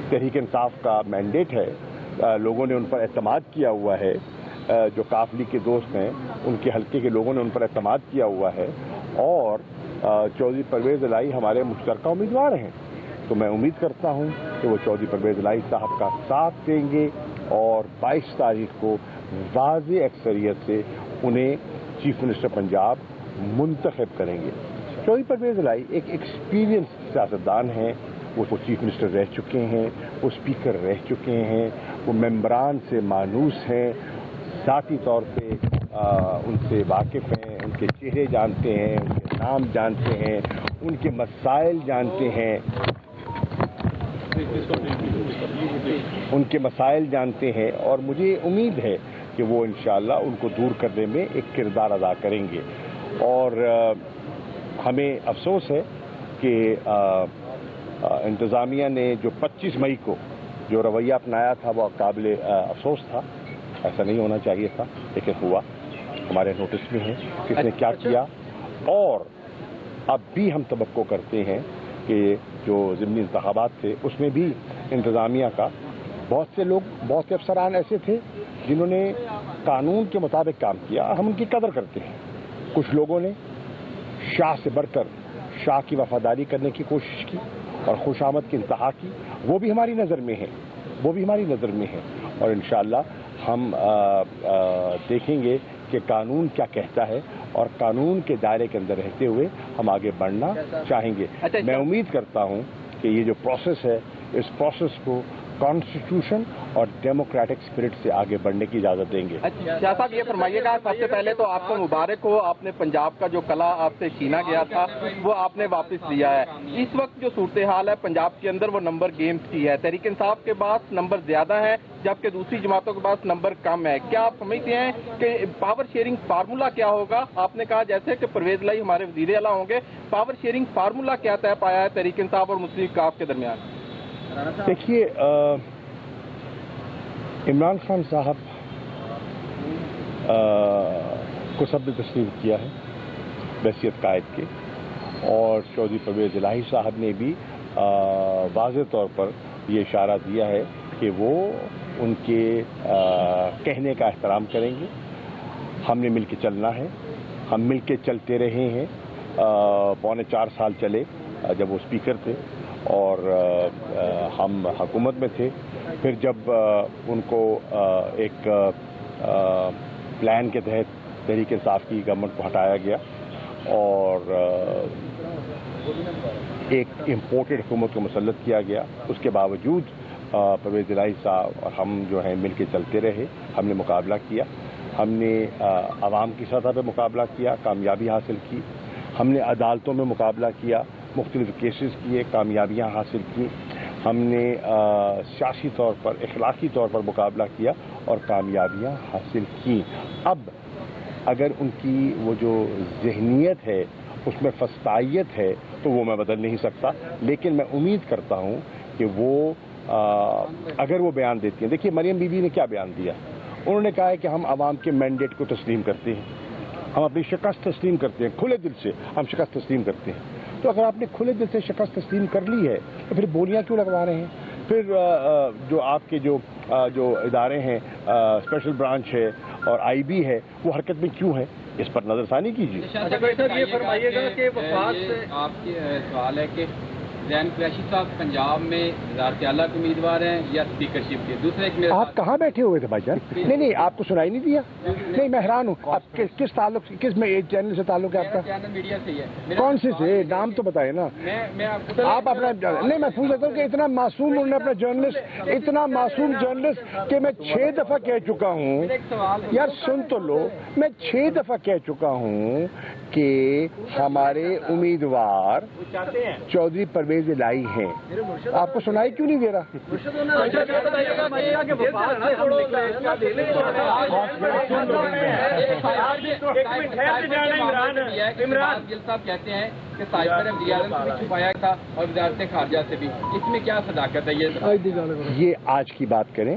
तहरीक इंसाफ का मैंडेट है, लोगों ने उन पर एतमाद किया हुआ है, जो काफ लीग के दोस्त हैं उनके हल्के के लोगों ने उन पर एतमाद किया हुआ है और चौधरी परवेज़ इलाही हमारे मुश्तरका उम्मीदवार हैं। तो मैं उम्मीद करता हूं कि वो चौधरी परवेज़ इलाही साहब का साथ देंगे और 22 तारीख को वाज़ेह अक्सरियत से उन्हें चीफ मिनिस्टर पंजाब मुंतखब करेंगे। चौधरी परवेज़ इलाही एक एक्सपीरियंस सियासतदान हैं, वो चीफ मिनिस्टर रह चुके हैं, वो स्पीकर रह चुके हैं, वो मेंबरान से मानूस हैं, ذاتی طور پہ ان سے واقف ہیں، ان کے چہرے جانتے ہیں، ان کے نام جانتے ہیں، ان کے مسائل جانتے ہیں، اور مجھے امید ہے کہ وہ انشاءاللہ ان کو دور کرنے میں ایک کردار ادا کریں گے۔ اور ہمیں افسوس ہے کہ انتظامیہ نے جو 25 مئی کو جو رویہ اپنایا تھا وہ قابل افسوس تھا، ایسا نہیں ہونا چاہیے تھا، لیکن ہوا۔ ہمارے نوٹس میں ہے کس نے کیا کیا، اور اب بھی ہم توقع کرتے ہیں کہ جو ضمنی انتخابات تھے اس میں بھی انتظامیہ کا بہت سے لوگ، بہت سے افسران ایسے تھے جنہوں نے قانون کے مطابق کام کیا، ہم ان کی قدر کرتے ہیں۔ کچھ لوگوں نے شاہ سے بڑھ کر شاہ کی وفاداری کرنے کی کوشش کی اور خوش آمد کی انتہا کی، وہ بھی ہماری نظر میں ہے، اور انشاءاللہ ہم دیکھیں گے کہ قانون کیا کہتا ہے اور قانون کے دائرے کے اندر رہتے ہوئے ہم آگے بڑھنا چاہیں گے۔ میں امید کرتا ہوں کہ یہ جو پروسیس ہے اس پروسیس کو کانسٹیٹیوشن اور ڈیموکریٹک اسپرٹ سے آگے بڑھنے کی اجازت دیں گے۔ شاہ صاحب یہ فرمائیے گا، سب سے پہلے تو آپ کو مبارک ہو، آپ نے پنجاب کا جو قلعہ آپ سے چھینا گیا تھا وہ آپ نے واپس لیا ہے۔ اس وقت جو صورتحال ہے پنجاب کے اندر وہ نمبر گیمز کی ہے، تحریک انصاف کے پاس نمبر زیادہ ہے جبکہ دوسری جماعتوں کے پاس نمبر کم ہے۔ کیا آپ سمجھتے ہیں کہ پاور شیئرنگ فارمولا کیا ہوگا؟ آپ نے کہا جیسے کہ پرویز الہی ہمارے وزیر اعلیٰ ہوں گے، پاور شیئرنگ فارمولا کیا طے پایا ہے تحریک انصاف اور مسلم کاف کے درمیان؟ دیکھیے، عمران خان صاحب کو سب نے تسلیم کیا ہے بحیثیت قائد کے، اور چودھری پرویز الہی صاحب نے بھی واضح طور پر یہ اشارہ دیا ہے کہ وہ ان کے کہنے کا احترام کریں گے۔ ہم نے مل کے چلنا ہے، ہم مل کے چلتے رہے ہیں، 4.25 سال چلے جب وہ اسپیکر تھے اور ہم حکومت میں تھے، پھر جب ان کو ایک پلان کے تحت تحریک انصاف کی گورنمنٹ کو ہٹایا گیا اور ایک امپورٹڈ حکومت کو مسلط کیا گیا، اس کے باوجود پرویز الہی صاحب اور ہم جو ہیں مل کے چلتے رہے، ہم نے مقابلہ کیا، ہم نے عوام کی سطح پہ مقابلہ کیا، کامیابی حاصل کی، ہم نے عدالتوں میں مقابلہ کیا، مختلف کیسز کیے، کامیابیاں حاصل کی، ہم نے سیاسی طور پر، اخلاقی طور پر مقابلہ کیا اور کامیابیاں حاصل کی۔ اب اگر ان کی وہ جو ذہنیت ہے اس میں فسطائیت ہے تو وہ میں بدل نہیں سکتا، لیکن میں امید کرتا ہوں کہ وہ اگر وہ بیان دیتی ہیں، دیکھیے مریم بی بی نے کیا بیان دیا، انہوں نے کہا ہے کہ ہم عوام کے مینڈیٹ کو تسلیم کرتے ہیں، ہم اپنی شکست تسلیم کرتے ہیں، کھلے دل سے ہم شکست تسلیم کرتے ہیں۔ تو اگر آپ نے کھلے دل سے شکست تسلیم کر لی ہے تو پھر بولیاں کیوں لگوا رہے ہیں؟ پھر جو آپ کے جو ادارے ہیں، اسپیشل برانچ ہے اور آئی بی ہے، وہ حرکت میں کیوں ہے؟ اس پر نظر ثانی کیجیے۔ یہ فرمائیے گا کہ آپ کے سوال ہے کہ زین قریشی صاحب پنجاب میں وزارت اعلیٰ کے امیدوار ہیں یا اسپیکرشپ کے؟ دوسرے آپ کہاں بیٹھے ہوئے تھے بھائی جان؟ نہیں آپ کو سنائی نہیں دیا؟ نہیں میں حیران ہوں، آپ کس تعلق، کس میں چینل سے تعلق ہے آپ کا؟ چینل میڈیا سے ہی ہے۔ کون سے نام تو بتائے نا آپ اپنا؟ نہیں میں پوچھ لیتا ہوں کہ اتنا معصوم انہوں نے اپنا جرنلسٹ، اتنا معصوم جرنلسٹ کہ میں 6 دفعہ کہہ چکا ہوں، یار سن تو لو، میں 6 دفعہ کہہ چکا ہوں کہ ہمارے امیدوار چودھری پرویز الہی ہیں، آپ کو سنائی کیوں نہیں دے رہا؟ عمران گل صاحب کہتے ہیں کہ سائبر ڈی آر ایم سے بھی چھپایا تھا اور وزارت خارجہ سے بھی، اس میں کیا صداقت ہے؟ یہ آج کی بات کریں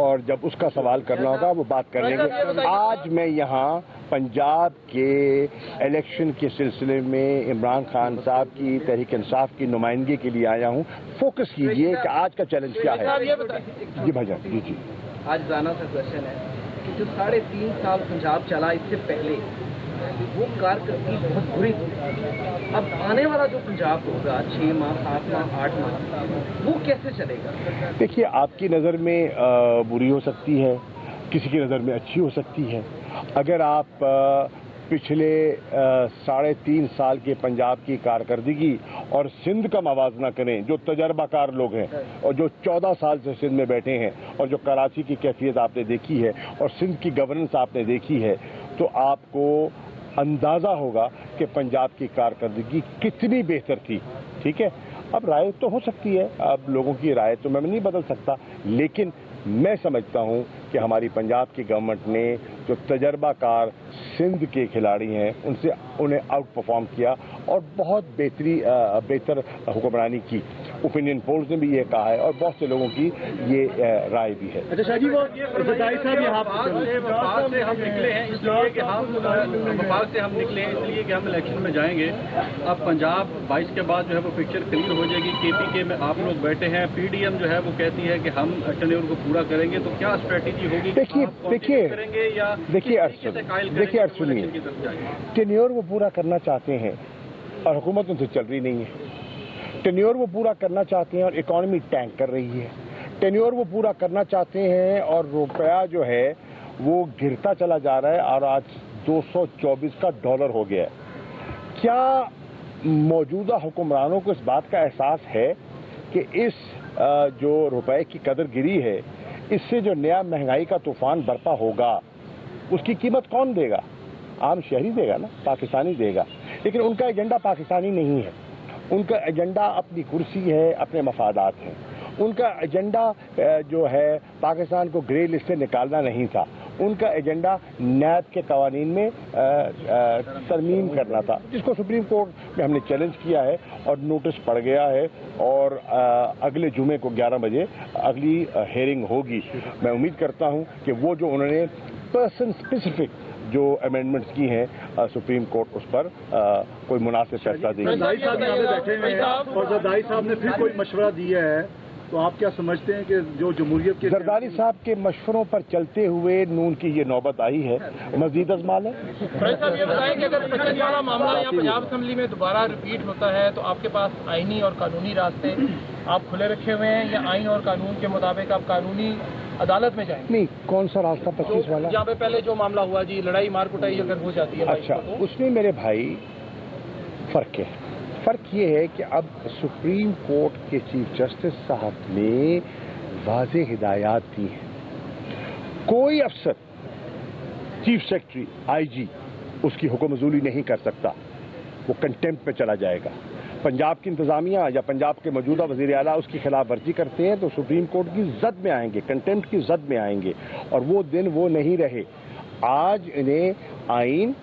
اور جب اس کا سوال کرنا ہوگا وہ بات کر لیں گے۔ آج میں یہاں पंजाब के इलेक्शन के सिलसिले में इमरान खान साहब की तहरीक इंसाफ की नुमाइंदगी के लिए आया हूं। फोकस कीजिए कि आज का चैलेंज क्या है। जी भाईजान, जी आज जाना सा क्वेश्चन है कि जो 3.5 साल पंजाब चला इससे पहले वो कारकर्दगी बहुत बुरी थी। अब आने वाला जो पंजाब होगा 6 माह 7 माह 8 माह वो कैसे चलेगा? देखिए, आपकी नज़र में बुरी हो सकती है, किसी की नज़र में अच्छी हो सकती है। अगर आप पिछले 3.5 साल के पंजाब की कारकर्दगी और सिंध का मवाजना करें, जो तजर्बाकार लोग हैं और जो 14 साल से सिंध में बैठे हैं और जो कराची की कैफियत आपने देखी है और सिंध की गवर्नेंस आपने देखी है, तो आपको अंदाज़ा होगा कि पंजाब की कारकर्दगी कितनी बेहतर थी। ठीक है, अब राय तो हो सकती है, अब लोगों की राय तो मैं नहीं बदल सकता, लेकिन मैं समझता हूं कि हमारी पंजाब की गवर्नमेंट ने जो तजर्बाकार सिंध के खिलाड़ी हैं उन्हें आउट परफॉर्म किया और बहुत बेहतर हुक्मरानी की। ओपिनियन पोल्स ने भी ये कहा है और बहुत से लोगों की ये राय भी है। अच्छा शाह जी, वो जरदारी साहब यहाँ वफाक से हम निकले हैं इसलिए कि हम इलेक्शन में जाएंगे। अब पंजाब 22 के बाद जो है वो पिक्चर क्लियर हो जाएगी। KPK में आप लोग बैठे हैं, PDM जो है वो कहती है कि हम टेन्योर को पूरा करेंगे, तो क्या स्ट्रेटेजी होगी? देखिए अर्ज सुनिए, टेन्योर वो पूरा करना चाहते हैं और हुकूमत उनसे चल रही नहीं है। टेन्योर वो पूरा करना चाहते हैं और इकॉनमी टैंक कर रही है। टेन्योर वो पूरा करना चाहते हैं और रुपया जो है वो गिरता चला जा रहा है और आज 224 का डॉलर हो गया है। क्या मौजूदा हुक्मरानों को इस बात का एहसास है कि इस जो रुपए की कदर गिरी है, इससे जो नया महंगाई का तूफान बरपा होगा उसकी कीमत कौन देगा? आम शहरी देगा ना, पाकिस्तानी देगा। लेकिन उनका एजेंडा पाकिस्तानी नहीं है, उनका एजेंडा अपनी कुर्सी है, अपने मफादात हैं। उनका एजेंडा जो है पाकिस्तान को ग्रे लिस्ट से निकालना नहीं था, उनका एजेंडा नैब के कवानीन में तरमीम करना था, जिसको सुप्रीम कोर्ट में हमने चैलेंज किया है और नोटिस पड़ गया है और अगले जुमे को 11 बजे अगली हेयरिंग होगी। मैं उम्मीद करता हूं कि वो जो उन्होंने पर्सन स्पेसिफिक जो अमेंडमेंट्स की हैं सुप्रीम कोर्ट उस पर कोई मुनासिब फैसला देगी। जरदारी साहब यहाँ पे बैठे हुए हैं और जरदारी साहब ने फिर कोई मशवरा दिया है, तो आप क्या समझते हैं कि जो जमहूरियत के जरदारी साहब के मशवरों पर चलते हुए नून की ये नौबत आई है, मजीद अजमाल है। साहब ये बताएं कि अगर पिछले वाला मामला यहाँ पंजाब असेंबली में दोबारा रिपीट होता है तो आपके पास आईनी और कानूनी रास्ते आप खुले रखे हुए हैं या आइन और कानून के मुताबिक आप कानूनी अदालत में जाएंगे? नहीं, कौन सा रास्ता 25 वाला? यहाँ पे पहले जो मामला हुआ जी, लड़ाई मार कुटाई अगर हो जाती है। अच्छा, उसमें मेरे भाई फर्क ये है कि अब सुप्रीम कोर्ट के चीफ जस्टिस साहब ने वाज़ेह हिदायत दी है। कोई अफसर, चीफ सेक्रेटरी, IG उसकी हुक्मजूली नहीं कर सकता, वो कंटेम्प्ट में चला जाएगा। पंजाब की इंतजामिया या पंजाब के मौजूदा वज़ीर आला उसकी खिलाफ वर्जी करते हैं तो सुप्रीम कोर्ट की जद में आएंगे, कंटेम्प्ट की जद में आएंगे, और वो दिन वो नहीं रहे। आज इन्हें आइन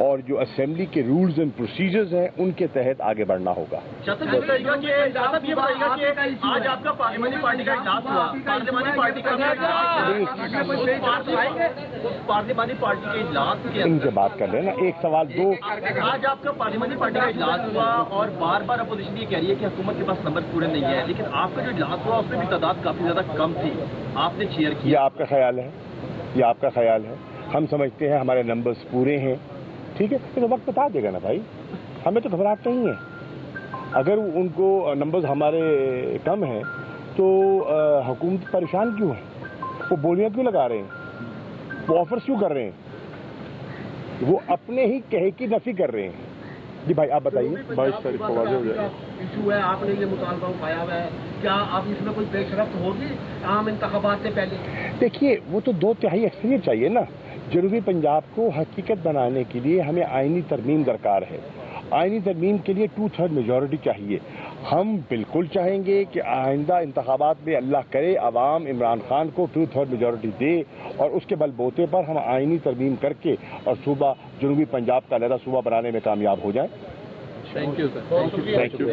और जो असेंबली के रूल्स एंड प्रोसीजर्स हैं उनके तहत आगे बढ़ना होगा। आज आपका पार्लियामेंट्री पार्टी का इजलास हुआ, पार्लियामेंट्री पार्टी का पार्लियामेंट्री पार्टी के इजलास के इनसे बात कर रहे हैं ना, एक सवाल दो। आज आपका पार्लियामेंट्री पार्टी का इजलास हुआ और बार बार अपोजिशन ये कह रही है कि हुकूमत के पास नंबर पूरे नहीं है, लेकिन आपका जो इजलास हुआ उसमें भी तादाद काफी ज्यादा कम थी, आपने शेयर किया। ये आपका ख्याल है, ये आपका ख्याल है। हम समझते हैं हमारे नंबर्स पूरे हैं, ठीक है, तो वक्त बता देगा ना भाई, हमें तो घबराहट नहीं है। अगर उनको नंबर्स हमारे कम हैं तो हुकूमत परेशान क्यों है? वो बोलियां क्यों लगा रहे हैं? वो ऑफर्स क्यों कर रहे हैं? वो अपने ही कहे की नफी कर रहे हैं। जी भाई आप बताइए। 22 तारीख को वाज़ेह हो जाएगा इशू है, आपने ये मुतालबा उठाया हुआ है, क्या आप इसमें कोई पेशरफ्त होगी आम इंतखाबात से पहले? देखिए, वो तो 2/3 अक्सरियत चाहिए ना। जनूबी पंजाब को हकीकत बनाने के लिए हमें आइनी तरमीम दरकार है। आइनी तरमीम के लिए 2/3 मेजॉरिटी चाहिए। हम बिल्कुल चाहेंगे कि आइंदा इंतखाबात में अल्लाह करे अवाम इमरान खान को 2/3 मेजॉरिटी दे और उसके बलबूते पर हम आइनी तरमीम करके और सूबा जनूबी पंजाब का अलहदा सूबा बनाने में कामयाब हो जाए। Thank you sir. Thank you.